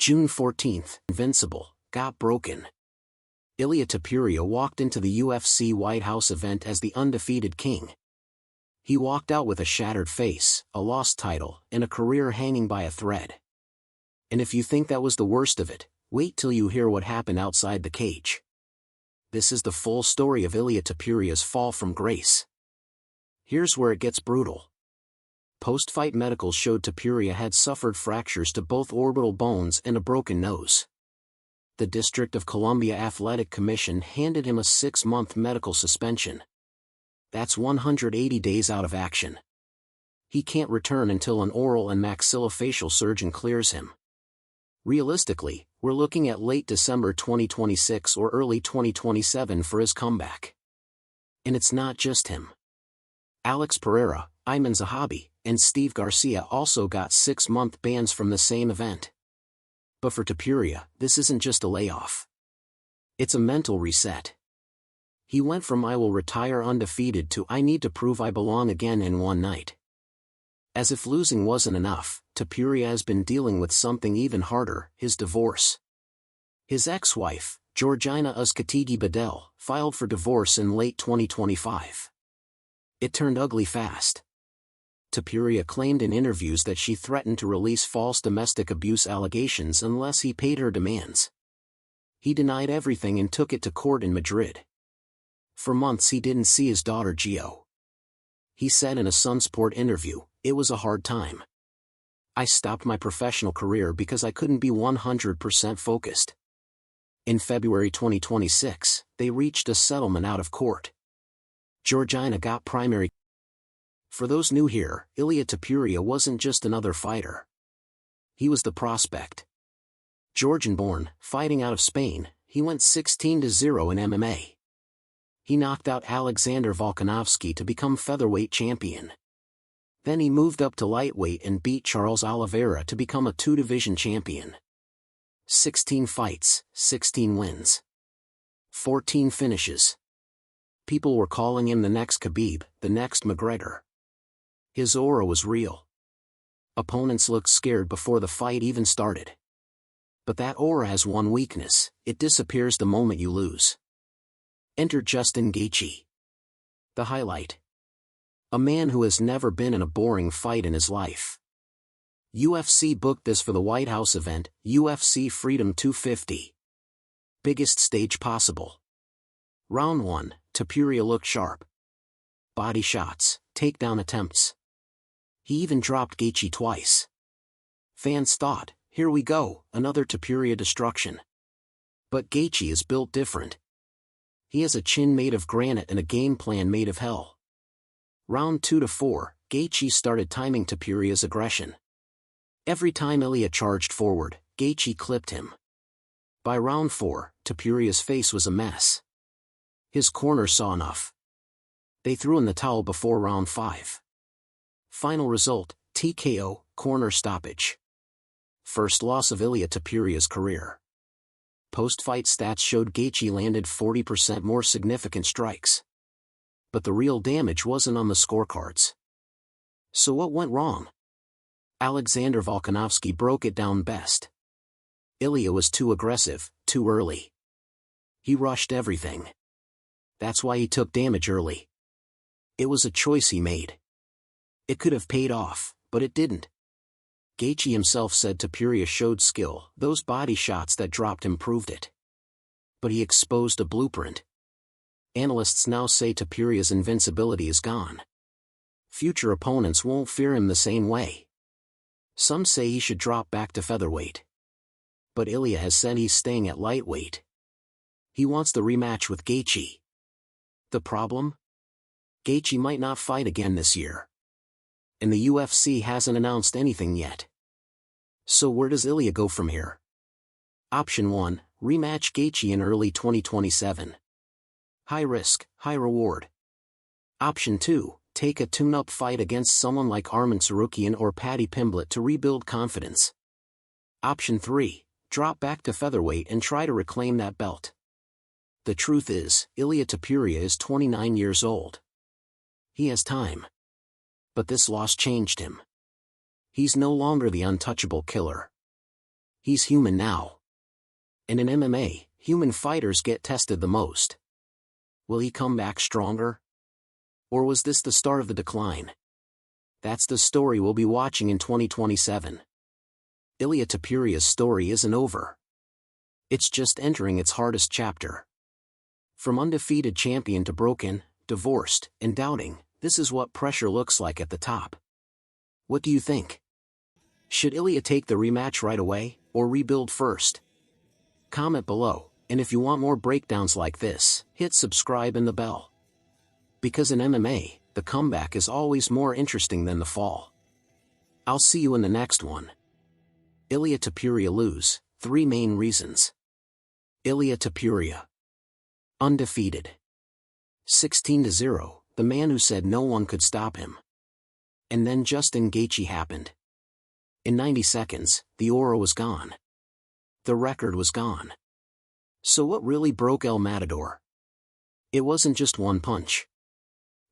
June 14th, Invincible, got broken. Ilia Topuria walked into the UFC White House event as the undefeated king. He walked out with a shattered face, a lost title, and a career hanging by a thread. And if you think that was the worst of it, wait till you hear what happened outside the cage. This is the full story of Ilia Topuria's fall from grace. Here's where it gets brutal. Post-fight medicals showed Topuria had suffered fractures to both orbital bones and a broken nose. The District of Columbia Athletic Commission handed him a 6-month medical suspension. That's 180 days out of action. He can't return until an oral and maxillofacial surgeon clears him. Realistically, we're looking at late December 2026 or early 2027 for his comeback. And it's not just him. Alex Pereira, Ayman Zahabi, and Steve Garcia also got 6-month bans from the same event. But for Topuria, this isn't just a layoff. It's a mental reset. He went from "I will retire undefeated" to "I need to prove I belong again" in one night. As if losing wasn't enough, Topuria has been dealing with something even harder: his divorce. His ex-wife, Georgina Uzcategui Bedell, filed for divorce in late 2025. It turned ugly fast. Topuria claimed in interviews that she threatened to release false domestic abuse allegations unless he paid her demands. He denied everything and took it to court in Madrid. For months he didn't see his daughter Gio. He said in a Sunsport interview, "It was a hard time. I stopped my professional career because I couldn't be 100% focused." In February 2026, they reached a settlement out of court. Georgina got primary. For those new here, Ilia Topuria wasn't just another fighter. He was the prospect. Georgian-born, fighting out of Spain, he went 16-0 in MMA. He knocked out Alexander Volkanovski to become featherweight champion. Then he moved up to lightweight and beat Charles Oliveira to become a 2-division champion. 16 fights, 16 wins. 14 finishes. People were calling him the next Khabib, the next McGregor. His aura was real. Opponents looked scared before the fight even started. But that aura has one weakness: it disappears the moment you lose. Enter Justin Gaethje. The highlight. A man who has never been in a boring fight in his life. UFC booked this for the White House event, UFC Freedom 250. Biggest stage possible. Round 1, Topuria looked sharp. Body shots, takedown attempts. He even dropped Gaethje twice. Fans thought, here we go, another Topuria destruction. But Gaethje is built different. He has a chin made of granite and a game plan made of hell. Round 2 to 4, Gaethje started timing Topuria's aggression. Every time Ilia charged forward, Gaethje clipped him. By round 4, Topuria's face was a mess. His corner saw enough. They threw in the towel before round 5. Final result, TKO, corner stoppage. First loss of Ilia Topuria's career. Post-fight stats showed Gaethje landed 40% more significant strikes. But the real damage wasn't on the scorecards. So what went wrong? Alexander Volkanovski broke it down best. Ilia was too aggressive, too early. He rushed everything. That's why he took damage early. It was a choice he made. It could have paid off, but it didn't. Gaethje himself said Topuria showed skill, those body shots that dropped him proved it. But he exposed a blueprint. Analysts now say Topuria's invincibility is gone. Future opponents won't fear him the same way. Some say he should drop back to featherweight. But Ilia has said he's staying at lightweight. He wants the rematch with Gaethje. The problem? Gaethje might not fight again this year. And the UFC hasn't announced anything yet. So where does Ilia go from here? Option 1, rematch Gaethje in early 2027. High risk, high reward. Option 2, take a tune-up fight against someone like Arman Tsarukyan or Paddy Pimblett to rebuild confidence. Option 3, drop back to featherweight and try to reclaim that belt. The truth is, Ilia Topuria is 29 years old. He has time. But this loss changed him. He's no longer the untouchable killer. He's human now. And in MMA, human fighters get tested the most. Will he come back stronger? Or was this the start of the decline? That's the story we'll be watching in 2027. Ilia Topuria's story isn't over. It's just entering its hardest chapter. From undefeated champion to broken, divorced, and doubting, this is what pressure looks like at the top. What do you think? Should Ilia take the rematch right away, or rebuild first? Comment below, and if you want more breakdowns like this, hit subscribe and the bell. Because in MMA, the comeback is always more interesting than the fall. I'll see you in the next one. Ilia Topuria lose, 3 main reasons. Ilia Topuria. Undefeated. 16-0, the man who said no one could stop him. And then Justin Gaethje happened. In 90 seconds, the aura was gone. The record was gone. So what really broke El Matador? It wasn't just one punch.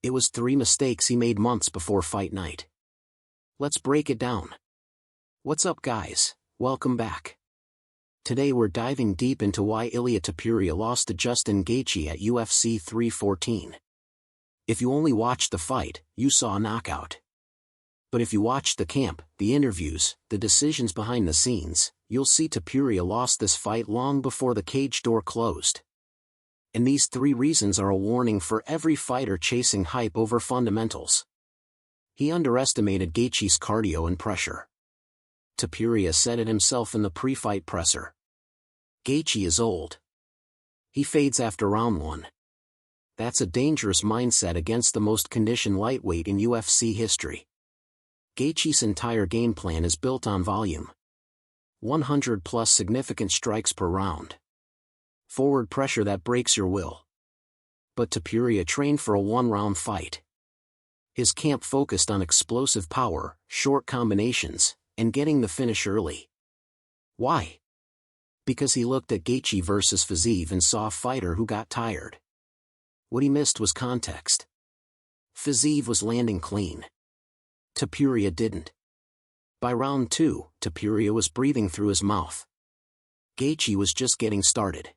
It was 3 mistakes he made months before fight night. Let's break it down. What's up, guys? Welcome back. Today we're diving deep into why Ilia Topuria lost to Justin Gaethje at UFC 314. If you only watched the fight, you saw a knockout. But if you watched the camp, the interviews, the decisions behind the scenes, you'll see Topuria lost this fight long before the cage door closed. And these 3 reasons are a warning for every fighter chasing hype over fundamentals. He underestimated Gaethje's cardio and pressure. Topuria said it himself in the pre-fight presser. Gaethje is old. He fades after round 1. That's a dangerous mindset against the most conditioned lightweight in UFC history. Gaethje's entire game plan is built on volume. 100+ significant strikes per round. Forward pressure that breaks your will. But Topuria trained for a 1-round fight. His camp focused on explosive power, short combinations, and getting the finish early. Why? Because he looked at Gaethje versus Fiziev and saw a fighter who got tired. What he missed was context. Fiziev was landing clean. Topuria didn't. By round 2, Topuria was breathing through his mouth. Gaethje was just getting started.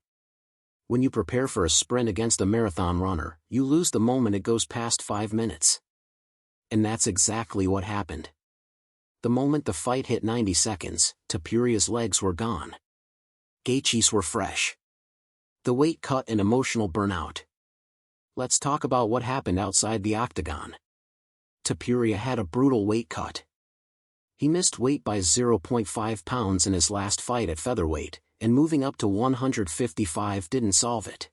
When you prepare for a sprint against a marathon runner, you lose the moment it goes past 5 minutes. And that's exactly what happened. The moment the fight hit 90 seconds, Topuria's legs were gone. Gaethje's were fresh. The weight cut and emotional burnout. Let's talk about what happened outside the octagon. Topuria had a brutal weight cut. He missed weight by 0.5 pounds in his last fight at featherweight, and moving up to 155 didn't solve it.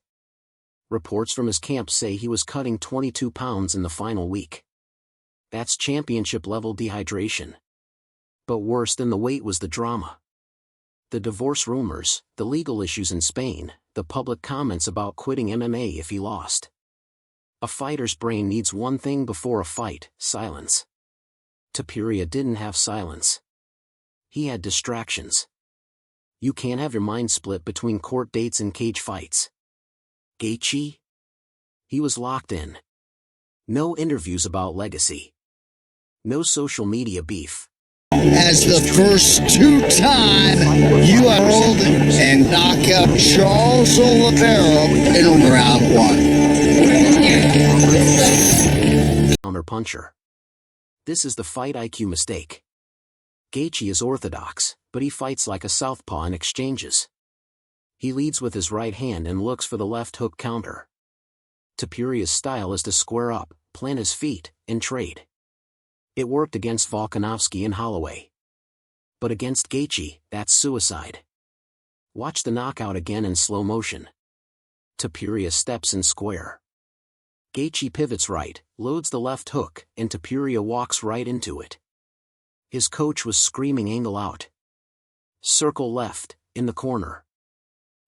Reports from his camp say he was cutting 22 pounds in the final week. That's championship-level dehydration. But worse than the weight was the drama. The divorce rumors, the legal issues in Spain, the public comments about quitting MMA if he lost. A fighter's brain needs one thing before a fight: silence. Topuria didn't have silence. He had distractions. You can't have your mind split between court dates and cage fights. Gaethje? He was locked in. No interviews about legacy. No social media beef. As the first 2-time UFC and knock out Charles Oliveira in round 1. Counter-puncher. This is the fight IQ mistake. Gaethje is orthodox, but he fights like a southpaw in exchanges. He leads with his right hand and looks for the left hook counter. Topuria's style is to square up, plant his feet, and trade. It worked against Volkanovski and Holloway. But against Gaethje, that's suicide. Watch the knockout again in slow motion. Topuria steps in square. Gaethje pivots right, loads the left hook, and Topuria walks right into it. His coach was screaming angle out. Circle left, in the corner.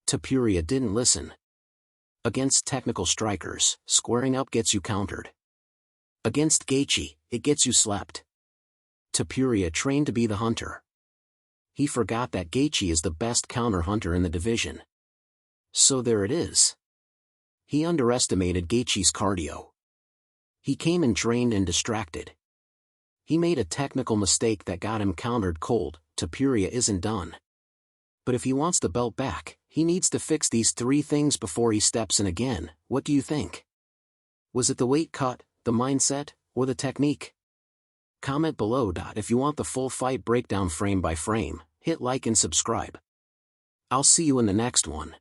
Topuria didn't listen. Against technical strikers, squaring up gets you countered. Against Gaethje, it gets you slept. Topuria trained to be the hunter. He forgot that Gaethje is the best counter hunter in the division. So there it is. He underestimated Gaethje's cardio. He came in drained and distracted. He made a technical mistake that got him countered cold. Topuria isn't done. But if he wants the belt back, he needs to fix these 3 things before he steps in again. What do you think? Was it the weight cut, the mindset, or the technique? Comment below. If you want the full fight breakdown frame by frame, hit like and subscribe. I'll see you in the next one.